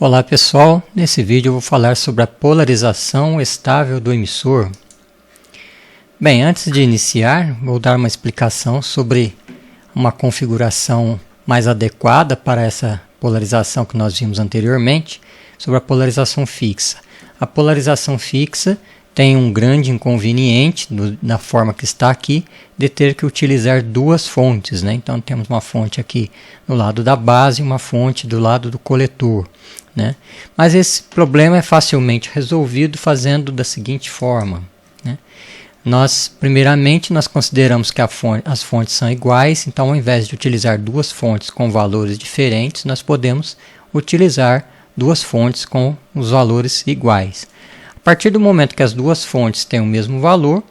Olá pessoal, nesse vídeo eu vou falar sobre a polarização estável do emissor. Bem, antes de iniciar, vou dar uma explicação sobre uma configuração mais adequada para essa polarização que nós vimos anteriormente, sobre a polarização fixa. A polarização fixa tem um grande inconveniente, na forma que está aqui, de ter que utilizar duas fontes, né? Então temos uma fonte aqui no lado da base e uma fonte do lado do coletor, né? Mas esse problema é facilmente resolvido fazendo da seguinte forma, né? Primeiramente, nós consideramos que as fontes são iguais, então ao invés de utilizar duas fontes com valores diferentes, nós podemos utilizar duas fontes com os valores iguais. A partir do momento que as duas fontes têm o mesmo valor,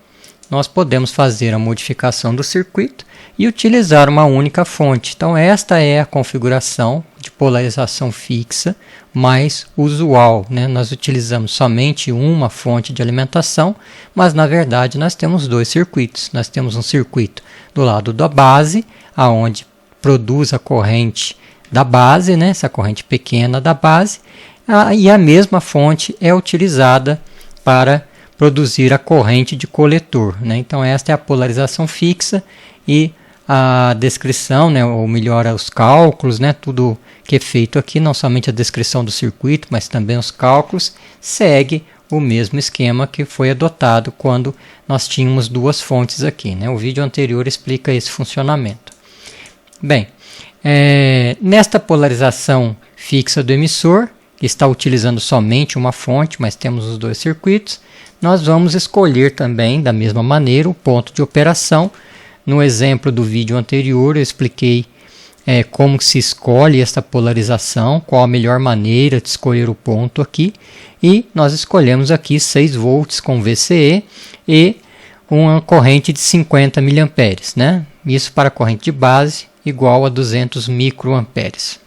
nós podemos fazer a modificação do circuito e utilizar uma única fonte. Então esta é a configuração de polarização fixa mais usual, né? Nós utilizamos somente uma fonte de alimentação, mas na verdade nós temos dois circuitos. Nós temos um circuito do lado da base, aonde produz a corrente da base, né? Essa corrente pequena da base, e a mesma fonte é utilizada para produzir a corrente de coletor, né? Então esta é a polarização fixa e a descrição, né, ou melhor, os cálculos, né, tudo que é feito aqui, não somente a descrição do circuito, mas também os cálculos, segue o mesmo esquema que foi adotado quando nós tínhamos duas fontes aqui, né? O vídeo anterior explica esse funcionamento. Bem, nesta polarização fixa do emissor, que está utilizando somente uma fonte, mas temos os dois circuitos, nós vamos escolher também, da mesma maneira, o ponto de operação. No exemplo do vídeo anterior, eu expliquei como se escolhe esta polarização, qual a melhor maneira de escolher o ponto aqui. E nós escolhemos aqui 6 volts com VCE e uma corrente de 50 mA, né? Isso para a corrente de base igual a 200 microamperes.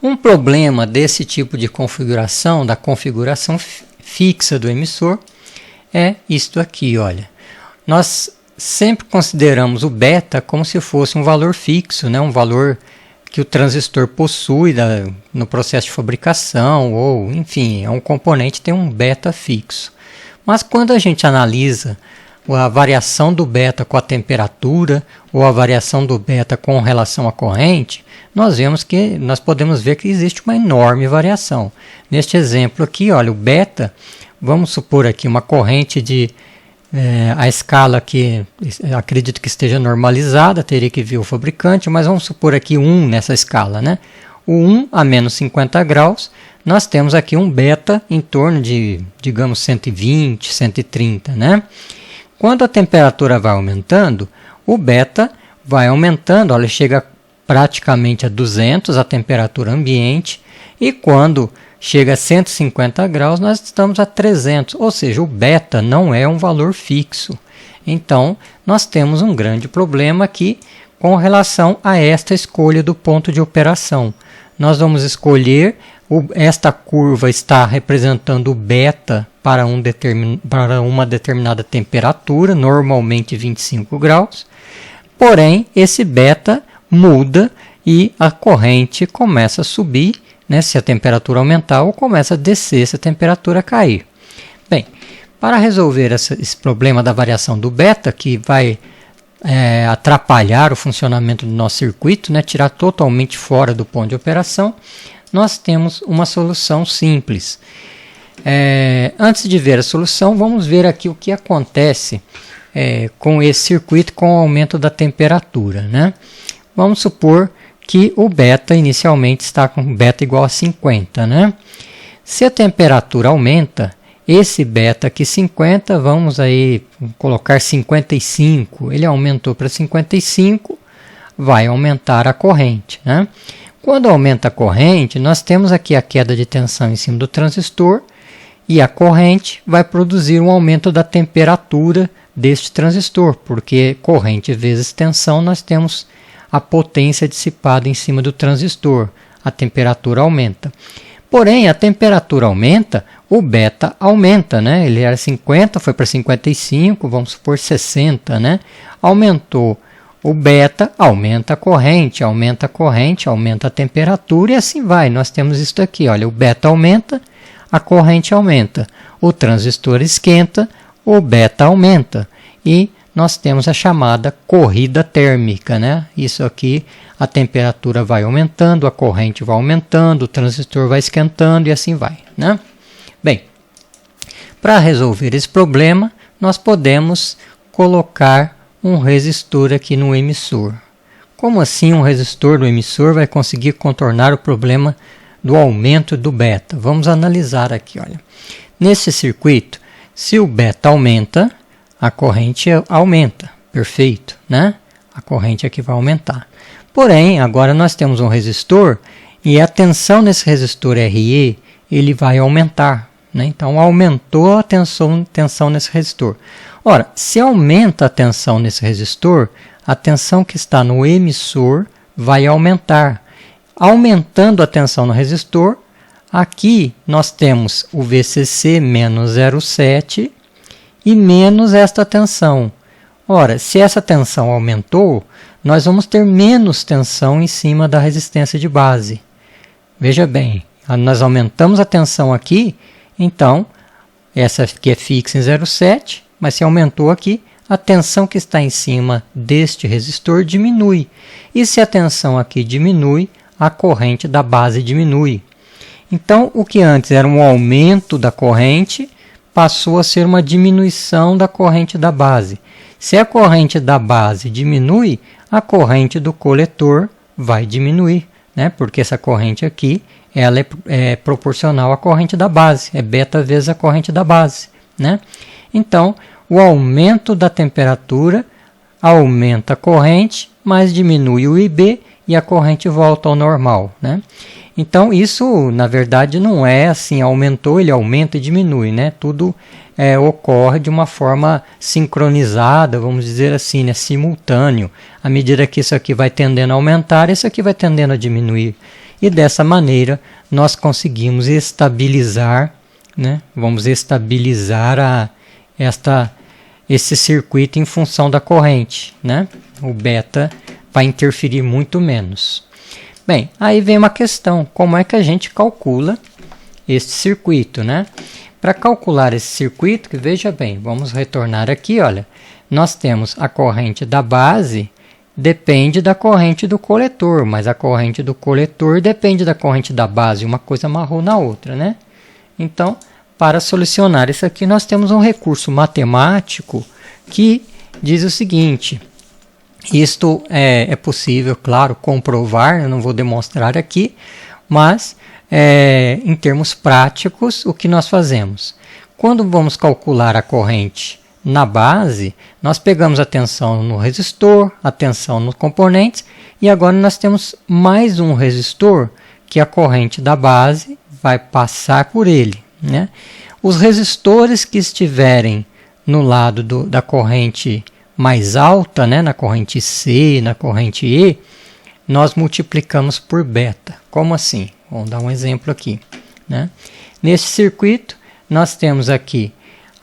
Um problema desse tipo de configuração, da configuração fixa do emissor, é isto aqui, olha. Nós sempre consideramos o beta como se fosse um valor fixo, né? Um valor que o transistor possui no processo de fabricação, ou enfim, é um componente que tem um beta fixo. Mas quando a gente analisa a variação do beta com a temperatura ou a variação do beta com relação à corrente, nós podemos ver que existe uma enorme variação. Neste exemplo aqui, olha, o beta, vamos supor aqui uma corrente de a escala que acredito que esteja normalizada, teria que ver o fabricante, mas vamos supor aqui 1 nessa escala, né? O 1 a menos 50 graus, nós temos aqui um beta em torno de, digamos, 120, 130, né? Quando a temperatura vai aumentando, o beta vai aumentando, olha, chega praticamente a 200, a temperatura ambiente, e quando chega a 150 graus, nós estamos a 300, ou seja, o beta não é um valor fixo. Então, nós temos um grande problema aqui com relação a esta escolha do ponto de operação. Nós vamos escolher, esta curva está representando o beta para uma determinada temperatura, normalmente 25 graus, porém esse beta muda e a corrente começa a subir, né, se a temperatura aumentar, ou começa a descer se a temperatura cair. Bem, para resolver esse problema da variação do beta, que vai atrapalhar o funcionamento do nosso circuito, né, tirar totalmente fora do ponto de operação, nós temos uma solução simples. Antes de ver a solução, vamos ver aqui o que acontece com esse circuito com o aumento da temperatura, né? Vamos supor que o beta inicialmente está com beta igual a 50, né? Se a temperatura aumenta, esse beta aqui 50, vamos aí colocar 55, ele aumentou para 55, vai aumentar a corrente, né? Quando aumenta a corrente, nós temos aqui a queda de tensão em cima do transistor e a corrente vai produzir um aumento da temperatura deste transistor, porque corrente vezes tensão, nós temos a potência dissipada em cima do transistor, a temperatura aumenta. Porém, a temperatura aumenta, o beta aumenta, né? Ele era 50, foi para 55, vamos supor 60, né? Aumentou O beta aumenta a corrente, aumenta a corrente, aumenta a temperatura e assim vai. Nós temos isso aqui, olha, o beta aumenta, a corrente aumenta. O transistor esquenta, o beta aumenta. E nós temos a chamada corrida térmica, né? Isso aqui, a temperatura vai aumentando, a corrente vai aumentando, o transistor vai esquentando e assim vai, né? Bem, para resolver esse problema, nós podemos colocar um resistor aqui no emissor. Como assim um resistor no emissor vai conseguir contornar o problema do aumento do beta? Vamos analisar aqui, olha. Nesse circuito, se o beta aumenta, a corrente aumenta, perfeito, né? A corrente aqui vai aumentar. Porém, agora nós temos um resistor e a tensão nesse resistor RE, ele vai aumentar, né? Então, aumentou a tensão nesse resistor. Ora, se aumenta a tensão nesse resistor, a tensão que está no emissor vai aumentar. Aumentando a tensão no resistor, aqui nós temos o VCC menos 0,7 e menos esta tensão. Ora, se essa tensão aumentou, nós vamos ter menos tensão em cima da resistência de base. Veja bem, nós aumentamos a tensão aqui, então, essa aqui é fixa em 0,7, mas se aumentou aqui, a tensão que está em cima deste resistor diminui. E se a tensão aqui diminui, a corrente da base diminui. Então, o que antes era um aumento da corrente, passou a ser uma diminuição da corrente da base. Se a corrente da base diminui, a corrente do coletor vai diminuir, né? Porque essa corrente aqui ela é proporcional à corrente da base, é beta vezes a corrente da base, né? Então, o aumento da temperatura aumenta a corrente, mas diminui o IB e a corrente volta ao normal, né? Então, isso, na verdade, não é assim, aumentou, ele aumenta e diminui, né? Tudo ocorre de uma forma sincronizada, vamos dizer assim, né? Simultâneo. À medida que isso aqui vai tendendo a aumentar, isso aqui vai tendendo a diminuir. E dessa maneira, nós conseguimos estabilizar, né? Vamos estabilizar esse circuito em função da corrente, né? O beta vai interferir muito menos. Bem, aí vem uma questão, como é que a gente calcula este circuito, né? Para calcular esse circuito, que veja bem, vamos retornar aqui, olha, nós temos a corrente da base, depende da corrente do coletor, mas a corrente do coletor depende da corrente da base, uma coisa amarrou na outra, né? Então, para solucionar isso aqui, nós temos um recurso matemático que diz o seguinte: isto é possível, claro, comprovar, eu não vou demonstrar aqui, mas em termos práticos, o que nós fazemos? Quando vamos calcular a corrente na base, nós pegamos a tensão no resistor, a tensão nos componentes, e agora nós temos mais um resistor que a corrente da base vai passar por ele, né? Os resistores que estiverem no lado da corrente mais alta, né, na corrente C, na corrente E, nós multiplicamos por beta. Como assim? Vamos dar um exemplo aqui, né? Nesse circuito, nós temos aqui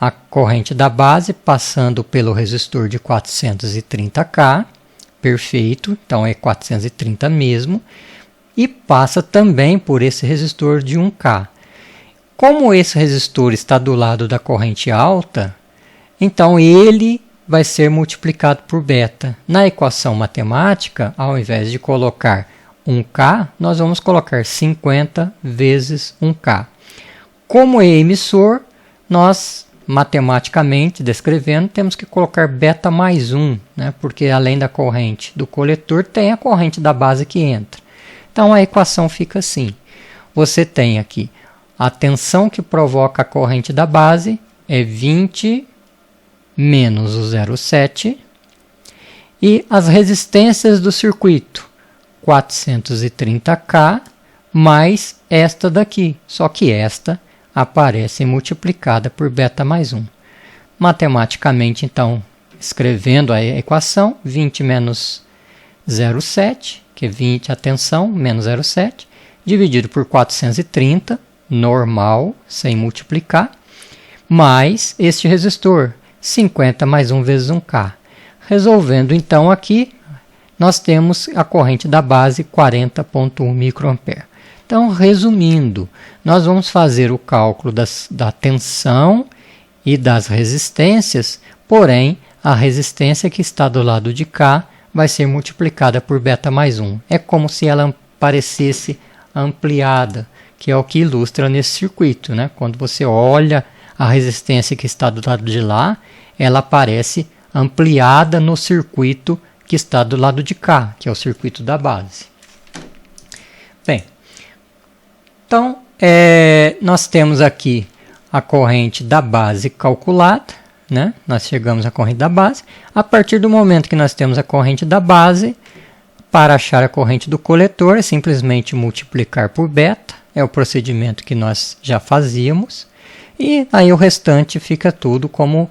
a corrente da base passando pelo resistor de 430K, perfeito, então é 430 mesmo, e passa também por esse resistor de 1K. Como esse resistor está do lado da corrente alta, então ele vai ser multiplicado por beta. Na equação matemática, ao invés de colocar 1K, nós vamos colocar 50 vezes 1K. Como é emissor, nós, matematicamente, descrevendo, temos que colocar beta mais 1, né? Porque além da corrente do coletor, tem a corrente da base que entra. Então, a equação fica assim. Você tem aqui a tensão que provoca a corrente da base é 20 menos o 0,7 e as resistências do circuito 430K mais esta daqui, só que esta aparece multiplicada por beta mais 1. Matematicamente, então, escrevendo a equação, 20 menos 0,7, que é 20 a tensão, menos 0,7, dividido por 430, normal, sem multiplicar, mais este resistor, 50 mais 1 vezes 1K. Resolvendo então aqui, nós temos a corrente da base 40,1 microampere. Então, resumindo, nós vamos fazer o cálculo da tensão e das resistências, porém, a resistência que está do lado de cá vai ser multiplicada por beta mais 1. É como se ela parecesse ampliada, que é o que ilustra nesse circuito, né? Quando você olha a resistência que está do lado de lá, ela aparece ampliada no circuito que está do lado de cá, que é o circuito da base. Bem, então, nós temos aqui a corrente da base calculada, né? Nós chegamos à corrente da base. A partir do momento que nós temos a corrente da base, para achar a corrente do coletor, é simplesmente multiplicar por beta, é o procedimento que nós já fazíamos, e aí o restante fica tudo como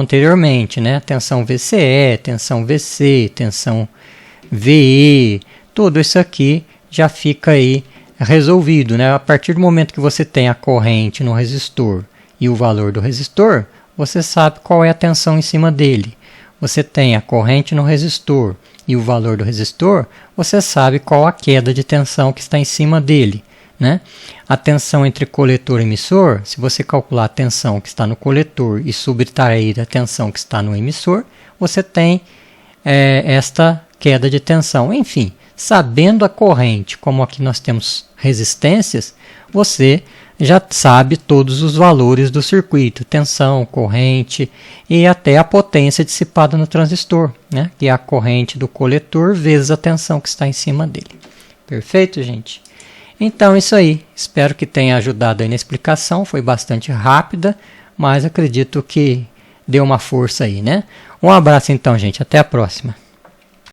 anteriormente, né? Tensão VCE, tensão VC, tensão VE, tudo isso aqui já fica aí resolvido, né? A partir do momento que você tem a corrente no resistor e o valor do resistor, você sabe qual é a tensão em cima dele. Você tem a corrente no resistor e o valor do resistor, você sabe qual a queda de tensão que está em cima dele, né? A tensão entre coletor e emissor, se você calcular a tensão que está no coletor e subtrair a tensão que está no emissor, você tem esta queda de tensão. Enfim, sabendo a corrente, como aqui nós temos resistências, você já sabe todos os valores do circuito, tensão, corrente e até a potência dissipada no transistor, né? Que é a corrente do coletor vezes a tensão que está em cima dele. Perfeito, gente? Então, isso aí. Espero que tenha ajudado aí na explicação. Foi bastante rápida, mas acredito que deu uma força aí, né? Um abraço então, gente. Até a próxima.